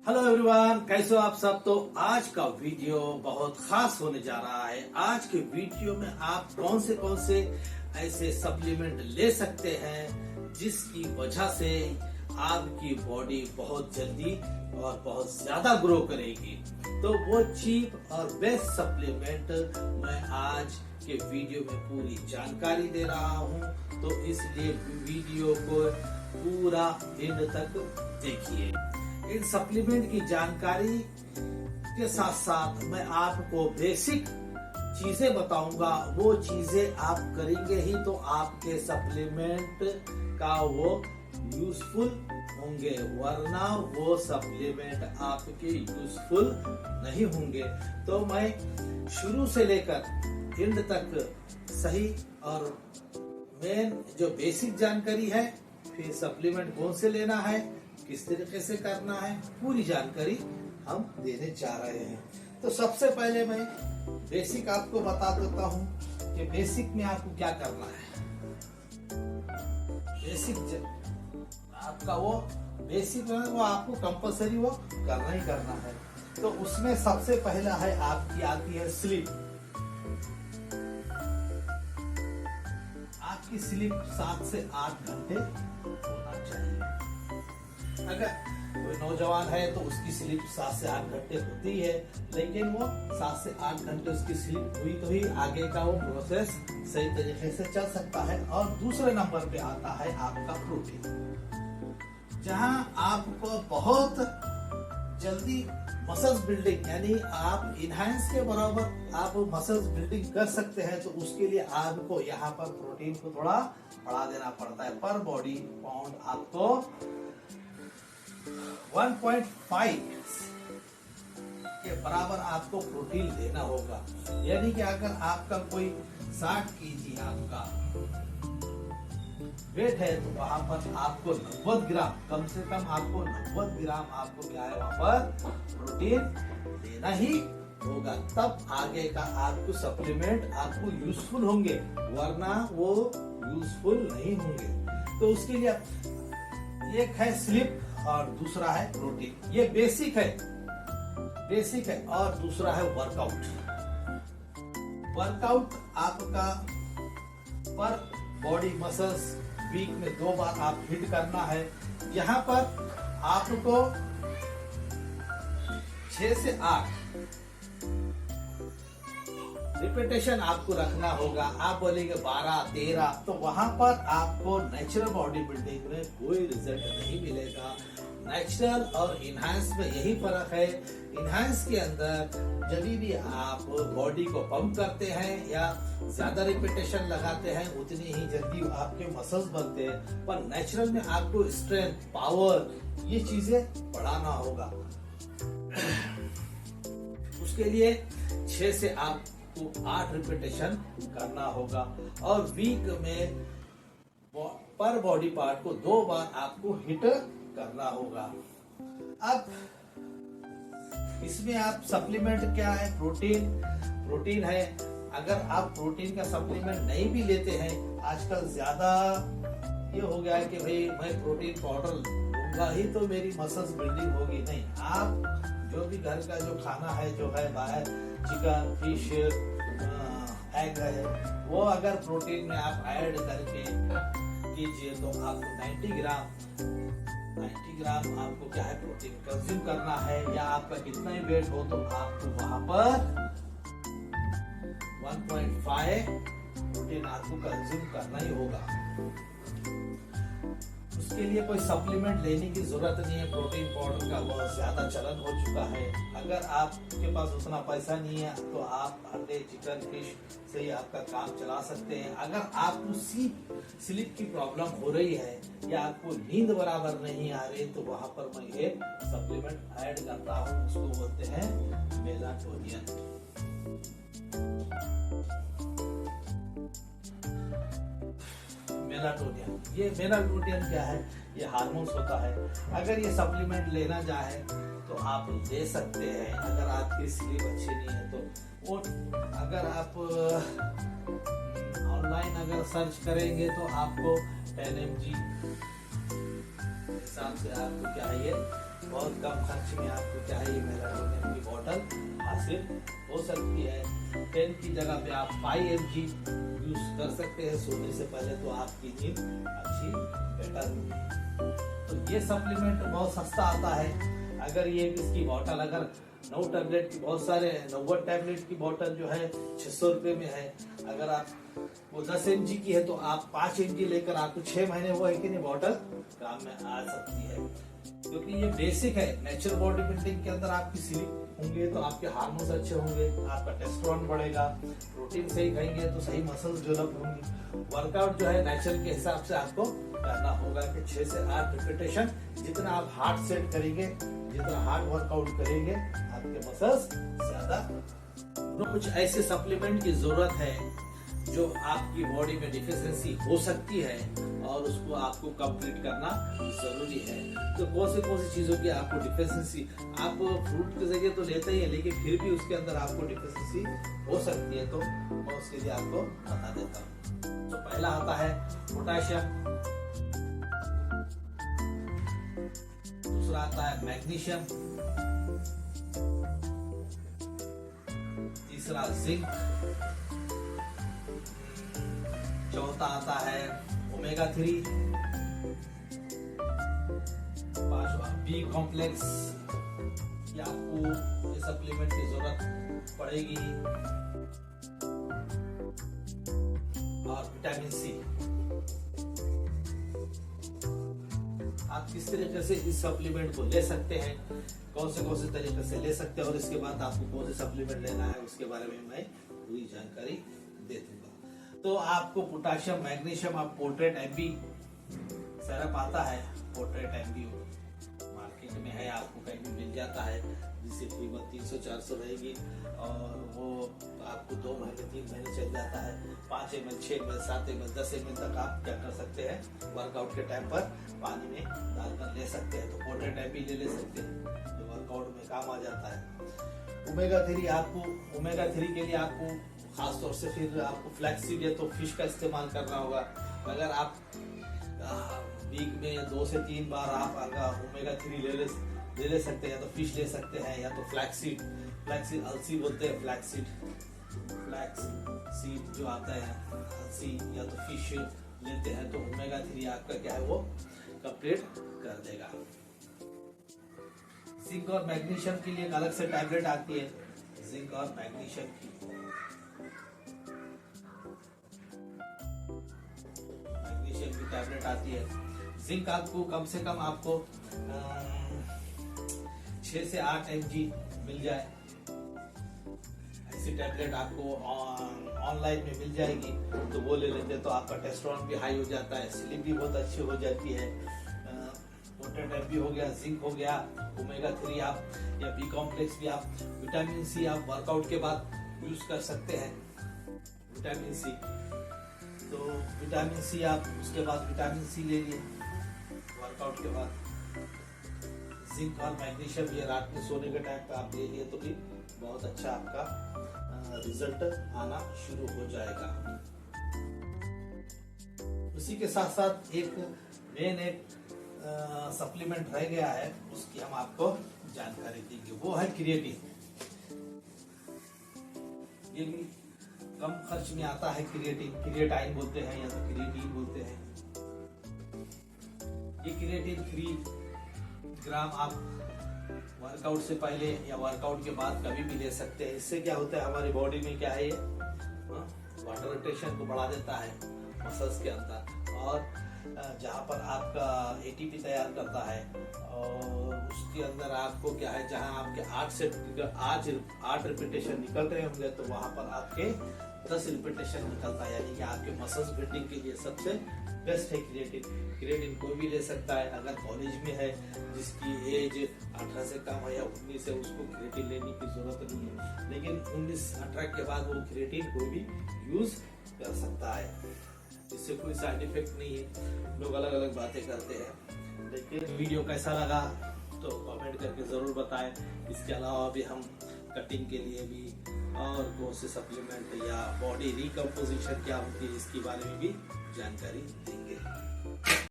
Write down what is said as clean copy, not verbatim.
Hello everyone, कैसे हो आप सब। तो आज का वीडियो बहुत खास होने जा रहा है। आज के वीडियो में आप कौन से ऐसे सप्लीमेंट ले सकते हैं जिसकी वजह से आपकी बॉडी बहुत जल्दी और बहुत ज्यादा ग्रो करेगी। तो वो चीप और बेस्ट सप्लीमेंट मैं आज के वीडियो में पूरी जानकारी दे रहा हूँ। तो इसलिए वीडियो को पूरा एंड तक देखिए। इन सप्लीमेंट की जानकारी के साथ साथ मैं आपको बेसिक चीजें बताऊंगा। वो चीजें आप करेंगे ही तो आपके सप्लीमेंट का वो यूजफुल होंगे, वरना वो सप्लीमेंट आपके यूजफुल नहीं होंगे। तो मैं शुरू से लेकर एंड तक सही और मेन जो बेसिक जानकारी है, फिर सप्लीमेंट कौन से लेना है, किस तरीके से करना है, पूरी जानकारी हम देने जा रहे हैं। तो सबसे पहले मैं बेसिक आपको बता देता हूँ कि बेसिक में आपको क्या करना है। बेसिक आपका वो बेसिक है, वो आपको कंपलसरी वो करना ही करना है। तो उसमें सबसे पहला है आपकी आती है स्लीप। आपकी स्लीप 7 से 8 घंटे होना चाहिए। अगर कोई नौजवान है तो उसकी स्लीप 7 से 8 घंटे होती है, लेकिन वो 7 से 8 घंटे उसकी स्लीप हुई तो ही आगे का वो प्रोसेस सही तरीके से चल सकता है। और दूसरे नंबर पे आता है आपका प्रोटीन, जहां आपको बहुत जल्दी मसल्स बिल्डिंग, यानी आप इनहांस के बराबर आप मसल्स बिल्डिंग कर सकते हैं। तो उसके लिए आपको यहाँ पर प्रोटीन को थोड़ा बढ़ा देना पड़ता है। पर बॉडी पाउंड आपको 1.5 के बराबर आपको प्रोटीन लेना होगा। यानी कि अगर आपका कोई 60 केजी आपका वेट है तो वहां पर आपको 90 ग्राम, कम से कम आपको 90 ग्राम आपको क्या है वहां पर प्रोटीन लेना ही होगा। तब आगे का आपको सप्लीमेंट आपको यूजफुल होंगे, वरना वो यूजफुल नहीं होंगे। तो उसके लिए एक है स्लीप और दूसरा है प्रोटीन। ये बेसिक है। और दूसरा है वर्कआउट। वर्कआउट आपका पर बॉडी मसल्स वीक में 2 बार आप हिट करना है। यहाँ पर आपको 6 से 8 रिपीटेशन आपको रखना होगा। आप बोलेंगे 12-13, तो वहां पर आपको नेचुरल बॉडी बिल्डिंग में कोई रिजल्ट नहीं मिलेगा। नेचुरल और इनहांस में यही फर्क है। इनहांस के अंदर जब भी आप बॉडी को पंप करते हैं या ज्यादा रिपीटेशन लगाते हैं, उतनी ही जल्दी आपके मसल्स बनते हैं। पर नेचुरल में आपको स्ट्रेंथ, पावर, ये चीजें बढ़ाना होगा। उसके लिए 6 से आपको 8 रिपीटेशन करना होगा। और वीक में पर बॉडी पार्ट को 2 बार आपको हिट करना होगा। अब इसमें आप सप्लीमेंट क्या है, प्रोटीन है। अगर आप प्रोटीन का सप्लीमेंट नहीं भी लेते हैं, आजकल ज्यादा ये हो गया है कि भाई मैं प्रोटीन पाउडर लूंगा ही तो मेरी मसल्स बिल्डिंग होगी। नहीं, आप जो भी घर का जो खाना है, जो है बाहर चिकन, फिश, एग है, वो अगर प्रोटीन में आप ऐड करके कीजिए तो आपको 90 ग्राम आपको क्या है प्रोटीन कंज्यूम करना है। या आपका कितना ही वेट हो तो आपको वहां पर 1.5 प्रोटीन आपको कंज्यूम करना ही होगा। उसके लिए कोई सप्लीमेंट लेने की जरूरत नहीं है। प्रोटीन पाउडर का बहुत ज्यादा चलन हो चुका है। अगर आपके पास उतना पैसा नहीं है तो आप अंडे, चिकन, फिश से ही आपका काम चला सकते हैं। अगर आपको स्लीप की प्रॉब्लम हो रही है या आपको नींद बराबर नहीं आ रही, तो वहां पर मैं एक सप्लीमेंट ऐड करता हूँ। उसको बोलते हैं मेलाटोनियन। ये मेलाटोनियन क्या है? ये हार्मोन्स होता है। अगर ये सप्लीमेंट लेना चाहे तो आप ले सकते हैं। अगर आपकी स्लीप अच्छी नहीं है तो वो, अगर आप ऑनलाइन अगर सर्च करेंगे तो आपको 10 mg हिसाब से आपको क्या है ये बहुत कम खर्च में आपको क्या है ये मेलाटोनिन की बोतल हासिल हो सकती है। 10 की जगह पे आप 5 mg यूज कर सकते हैं। सोने से पहले तो आपकी नींद अच्छी बेटर होगी। तो ये सप्लीमेंट बहुत सस्ता आता है। अगर ये इसकी बोतल अगर 9 टैबलेट की बहुत सारे 90 टैबलेट की बोतल जो है 600 रुपए में है। अगर आप वो 10 mg की है तो आप 5 mg लेकर आपको 6 महीने वो है कि नहीं बोतल काम में आ सकती है। क्योंकि ये बेसिक है। नेचुरल बॉडी बिल्डिंग के अंदर आपकी स्लीप होंगे तो आपके हार्मोन्स अच्छे होंगे, आपका टेस्टोस्टेरोन बढ़ेगा, प्रोटीन सही खाएंगे तो सही मसल्स डेवलप होंगी। वर्कआउट जो है नेचुरल के हिसाब से आपको करना होगा कि 6 से 8 रिपीटेशन। जितना आप हार्ड सेट करेंगे, जितना हार्ड वर्कआउट करेंगे, आपके मसल्स ज्यादा। तो कुछ ऐसे सप्लीमेंट की जरूरत है जो आपकी बॉडी में डिफिशियंसी हो सकती है और उसको आपको कंप्लीट करना जरूरी है। तो कौन सी चीजों की आपको डिफिशियंसी, आप फ्रूट के जरिए तो लेते ही है लेकिन फिर भी उसके अंदर आपको डिफिशियंसी हो सकती है। तो मैं उसके लिए आपको बता देता हूँ। तो पहला आता है पोटेशियम, दूसरा आता है मैग्नीशियम, तीसरा जिंक, चौथा आता है ओमेगा 3, पांचवा बी कॉम्प्लेक्स, ये आपको ये सप्लीमेंट की जरूरत पड़ेगी, और विटामिन सी। आप किस तरीके से इस सप्लीमेंट को ले सकते हैं, कौन से तरीके से ले सकते हैं और इसके बाद आपको कौन से सप्लीमेंट लेना है उसके बारे में मैं पूरी जानकारी दे दूंगा। तो आपको पोटेशियम, मैग्नीशियम, आप पोर्ट्रेट एमबी सिरप आता है, पोर्ट्रेट एमबी मार्केट में है, आपको कहीं भी मिल जाता है, जिससे कीमत 300-400 रहेगी और वो आपको 2 महीने 3 महीने चल जाता है। 5 ml, 6 ml, 7 ml, 10 ml तक आप क्या कर सकते हैं, वर्कआउट के टाइम पर पानी में डालकर ले सकते हैं। तो पोर्ट्रेट एमबी ले सकते हैं जो वर्कआउट में काम आ जाता है। ओमेगा 3 के लिए आपको खास तौर से फिर आपको फ्लैक्सीड है तो फिश का इस्तेमाल करना होगा। अगर आप वीक में 2 से 3 बार आप अगर ओमेगा 3 ले सकते हैं तो फिश ले सकते हैं, या तो फ्लैक्सीड अलसी बोलते हैं, फ्लैक्सीड जो आता है अलसी, या तो फिश लेते हैं तो ओमेगा 3 आपका क्या है वो कंप्लीट कर देगा। जिंक और मैग्नीशियम के लिए एक अलग से टैबलेट आती है, जिंक और मैग्नीशियम की टैबलेट आती है। जिंक आपको कम से कम आपको 6 से 8 mg मिल जाए, ऐसी टैबलेट आपको ऑनलाइन में मिल जाएगी तो वो ले लेते हैं तो आपका टेस्टोस्टेरोन भी हाई हो जाता है, स्लीप भी बहुत अच्छी हो जाती है। पोर्ट्रेट एमबी हो गया, जिंक हो गया, ओमेगा 3 आप या बी कॉम्प्लेक्स भी आप, विटामिन सी आप वर्कआउट के बाद यूज कर सकते हैं। विटामिन सी तो विटामिन सी आप उसके बाद विटामिन सी ले लिए वर्कआउट के बाद। जिंक और मैग्नीशियम ये रात में सोने के टाइम पे आप ले लिए तो भी बहुत अच्छा आपका रिजल्ट आना शुरू हो जाएगा। उसी के साथ साथ एक सप्लीमेंट रह गया है, उसकी हम आपको जानकारी देंगे, वो है क्रिएटिन। ये भी कम खर्च में आता है। क्रिएटाइन बोलते हैं या तो क्रिएटिन बोलते हैं। ये क्रिएटिन 3 ग्राम आप वर्कआउट से पहले या वर्कआउट के बाद कभी भी ले सकते हैं। इससे क्या होता है, हमारी बॉडी में क्या है, ये वाटर रोटेशन को बढ़ा देता है मसल्स के अंदर, और जहाँ पर आपका एटीपी तैयार करता है और उसके अंदर आपको क्या है, जहाँ आपके 8 रिपीटेशन निकल रहे होंगे तो वहां पर आपके 10 रिपीटेशन निकलता है, यानी कि आपके मसल्स बिल्डिंग के लिए सबसे बेस्ट है क्रिएटिन कोई भी ले सकता है। अगर कॉलेज में है, जिसकी एज 18 से कम है या 19 है, उसको क्रिएटिन लेने की जरूरत नहीं है, लेकिन 19-18 के बाद वो क्रिएटिन कोई भी यूज कर सकता है। इससे कोई साइड इफेक्ट नहीं है। लोग अलग अलग बातें करते हैं। लेकिन वीडियो कैसा लगा तो कमेंट करके जरूर बताएं। इसके अलावा भी हम कटिंग के लिए भी और कौन से सप्लीमेंट या बॉडी रिकम्पोजिशन क्या होती है इसके बारे में भी जानकारी देंगे।